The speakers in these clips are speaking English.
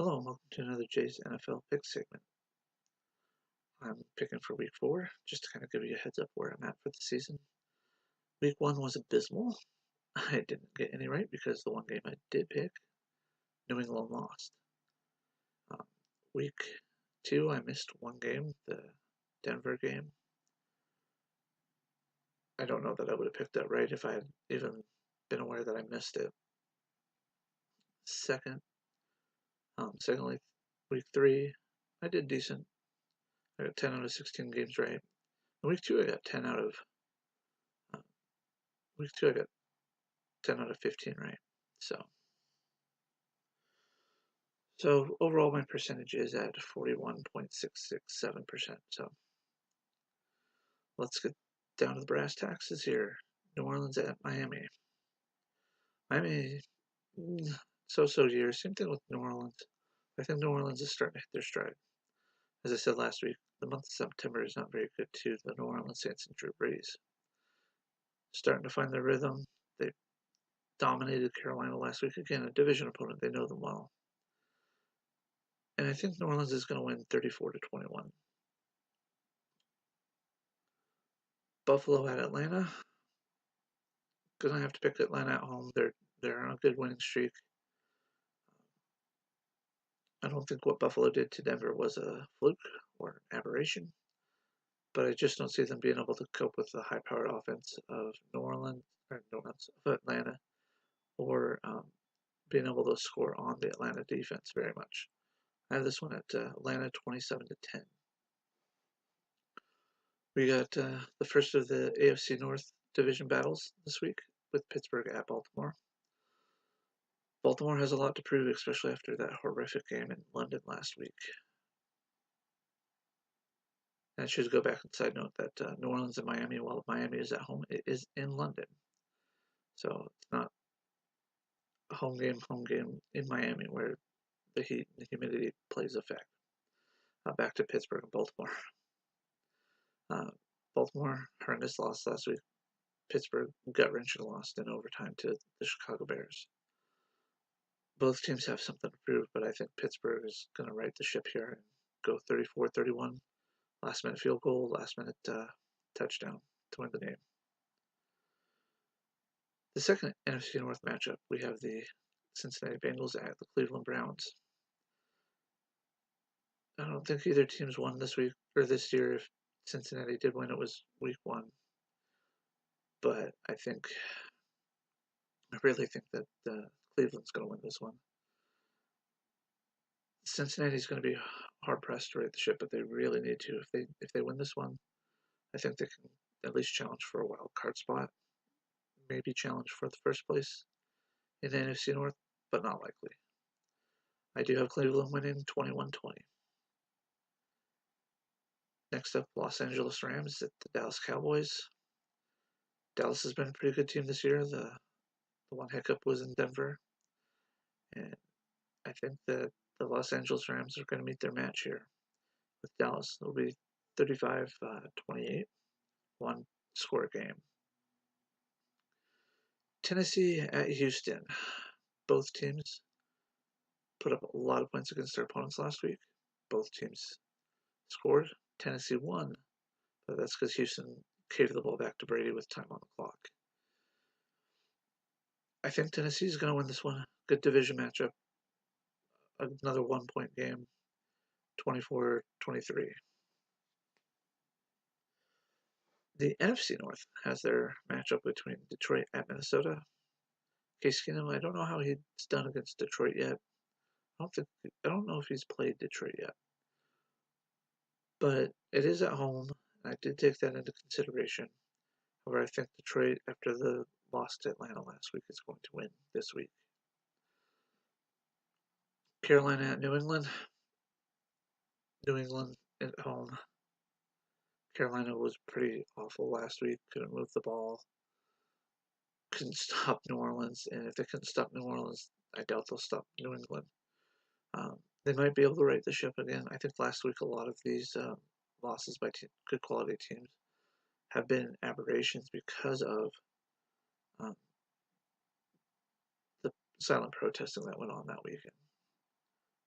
Hello and welcome to another Jay's NFL pick segment. I'm picking for week 4, just to kind of give you a heads up where I'm at for the season. Week 1 was abysmal. I didn't get any right because the one game I did pick, New England lost. Um, week 2, I missed one game, the Denver game. I don't know that I would have picked that right if I had even been aware that I missed it. Secondly, week 3, I did decent. I got 10 out of 16 games right. In week 2, I got 10 out of week 2, I got 10 out of 15 right. So overall, my percentage is at 41.667%. So let's get down to the brass taxes here. New Orleans at Miami. Miami, so-so year. Same thing with New Orleans. I think New Orleans is starting to hit their stride. As I said last week, the month of September is not very good to the New Orleans Saints and Drew Brees. Starting to find their rhythm. They dominated Carolina last week. Again, a division opponent. They know them well. And I think New Orleans is going to win 34-21. Buffalo at Atlanta. Gonna have to pick Atlanta at home. They're on a good winning streak. I don't think what Buffalo did to Denver was a fluke or an aberration, but I just don't see them being able to cope with the high-powered offense of of Atlanta, or being able to score on the Atlanta defense very much. I have this one at Atlanta 27-10. We got the first of the AFC North division battles this week with Pittsburgh at Baltimore. Baltimore has a lot to prove, especially after that horrific game in London last week. And I should go back and side note that New Orleans and Miami, while Miami is at home, it is in London. So it's not a home game in Miami where the heat and the humidity plays effect. Back to Pittsburgh and Baltimore. Baltimore, horrendous loss last week. Pittsburgh, gut-wrenching loss in overtime to the Chicago Bears. Both teams have something to prove, but I think Pittsburgh is going to right the ship here and go 34-31. Last-minute field goal, last-minute touchdown to win the game. The second NFC North matchup, we have the Cincinnati Bengals at the Cleveland Browns. I don't think either team's won this week or this year. If Cincinnati did win, it was week 1. But I really think that Cleveland's going to win this one. Cincinnati's going to be hard-pressed to right the ship, but they really need to. If they win this one, I think they can at least challenge for a wild card spot. Maybe challenge for the first place in the NFC North, but not likely. I do have Cleveland winning 21-20. Next up, Los Angeles Rams at the Dallas Cowboys. Dallas has been a pretty good team this year. The one hiccup was in Denver. And I think that the Los Angeles Rams are going to meet their match here with Dallas. It'll be 35-28, one score game. Tennessee at Houston. Both teams put up a lot of points against their opponents last week. Both teams scored. Tennessee won, but that's because Houston gave the ball back to Brady with time on the clock. I think Tennessee is going to win this one. Good division matchup. Another 1-point game, 24-23. The NFC North has their matchup between Detroit at Minnesota. Case Keenum, I don't know how he's done against Detroit yet. I don't know if he's played Detroit yet. But it is at home. I did take that into consideration. However, I think Detroit, after the loss to Atlanta last week, is going to win this week. Carolina at New England. New England at home. Carolina was pretty awful last week. Couldn't move the ball. Couldn't stop New Orleans. And if they couldn't stop New Orleans, I doubt they'll stop New England. They might be able to right the ship again. I think last week a lot of these losses by good quality teams have been aberrations because of the silent protesting that went on that weekend.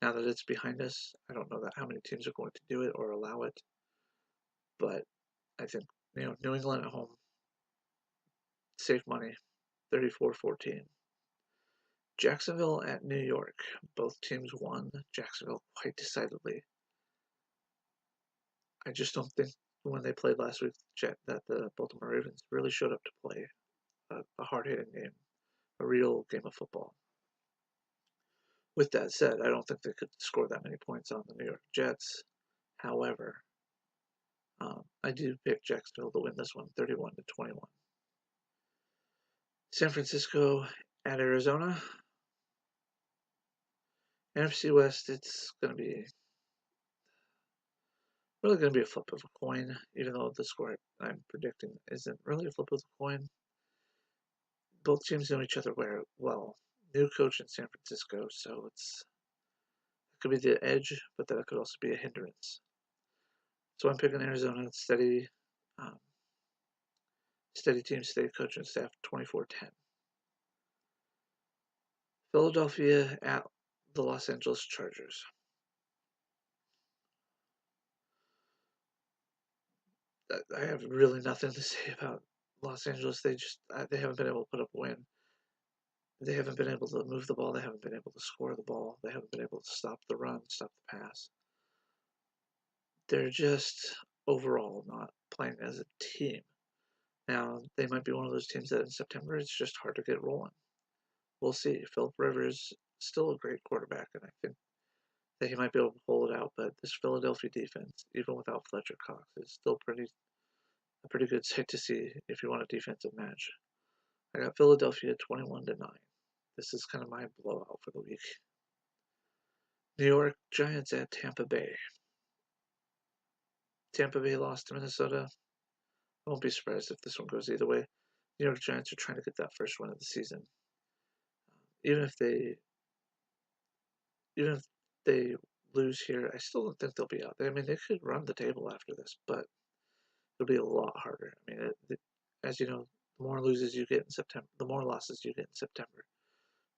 Now that it's behind us, I don't know that how many teams are going to do it or allow it, but I think New England at home, save money, 34-14. Jacksonville at New York, both teams won. Jacksonville quite decidedly. I just don't think when they played last week that the Baltimore Ravens really showed up to play a hard-hitting game, a real game of football. With that said, I don't think they could score that many points on the New York Jets. However, I do pick Jacksonville to win this one, 31-21. San Francisco at Arizona. NFC West, it's going to be really going to be a flip of a coin, even though the score I'm predicting isn't really a flip of a coin. Both teams know each other very well. New coach in San Francisco, so it could be the edge, but that could also be a hindrance. So I'm picking Arizona, um, steady team, steady coaching staff, 24-10. Philadelphia at the Los Angeles Chargers. I have really nothing to say about Los Angeles. They haven't been able to put up a win. They haven't been able to move the ball. They haven't been able to score the ball. They haven't been able to stop the run, stop the pass. They're just overall not playing as a team. Now, they might be one of those teams that in September it's just hard to get rolling. We'll see. Philip Rivers still a great quarterback, and I think that he might be able to pull it out. But this Philadelphia defense, even without Fletcher Cox, is still a pretty good sight to see if you want a defensive match. I got Philadelphia 21-9. This is kind of my blowout for the week. New York Giants at Tampa Bay. Tampa Bay lost to Minnesota. I won't be surprised if this one goes either way. New York Giants are trying to get that first win of the season. Even if they even if they lose here, I still don't think they'll be out. I mean, they could run the table after this, but it'll be a lot harder. I mean, as you know, the more losses you get in September, the more losses you get in September,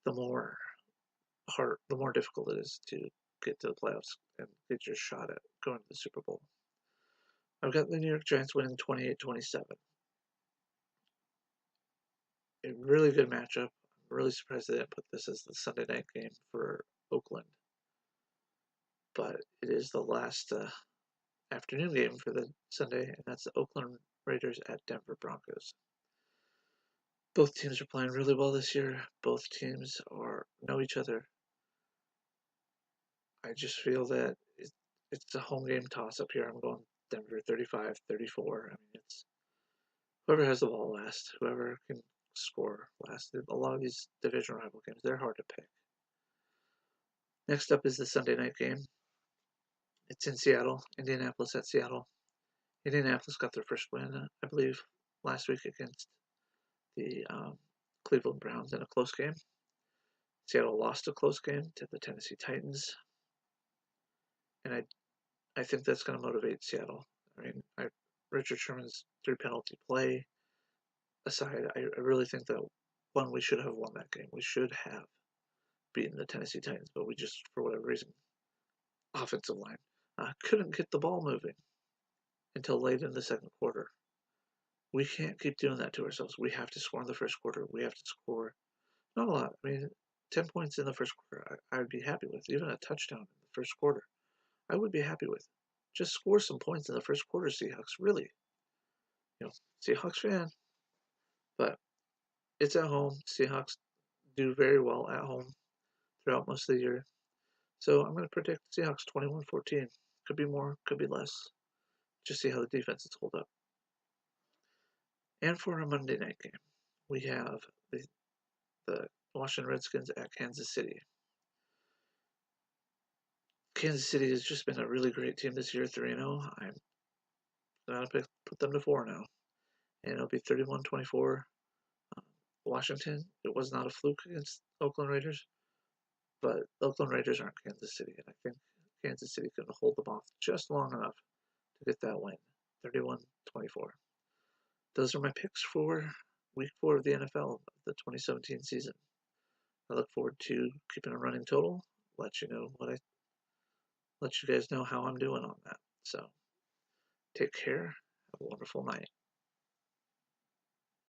the the more difficult it is to get to the playoffs and get your shot at going to the Super Bowl. I've got the New York Giants winning 28-27. A really good matchup. I'm really surprised they didn't put this as the Sunday night game for Oakland. But it is the last afternoon game for the Sunday, and that's the Oakland Raiders at Denver Broncos. Both teams are playing really well this year. Both teams know each other. I just feel that it's a home game toss-up here. I'm going Denver 35-34. I mean, it's whoever has the ball last, whoever can score last. A lot of these division rival games, they're hard to pick. Next up is the Sunday night game. It's in Seattle, Indianapolis at Seattle. Indianapolis got their first win, I believe, last week against the Cleveland Browns in a close game. Seattle lost a close game to the Tennessee Titans, and I think that's going to motivate Seattle. I mean, Richard Sherman's 3 penalty play aside, I really think that we should have won that game. We should have beaten the Tennessee Titans, but we just, for whatever reason, offensive line couldn't get the ball moving until late in the second quarter. We can't keep doing that to ourselves. We have to score in the first quarter. We have to score not a lot. I mean, 10 points in the first quarter, I would be happy with. Even a touchdown in the first quarter, I would be happy with. Just score some points in the first quarter, Seahawks. Really, Seahawks fan. But it's at home. Seahawks do very well at home throughout most of the year. So I'm going to predict Seahawks 21-14. Could be more, could be less. Just see how the defenses hold up. And for our Monday night game, we have the Washington Redskins at Kansas City. Kansas City has just been a really great team this year, 3-0. I'm going to put them to 4 now. And it'll be 31-24. Washington, it was not a fluke against Oakland Raiders, but Oakland Raiders aren't Kansas City, and I think Kansas City can hold them off just long enough to get that win, 31-24. Those are my picks for Week 4 of the NFL, the 2017 season. I look forward to keeping a running total, let you know what I let you guys know how I'm doing on that. So take care. Have a wonderful night.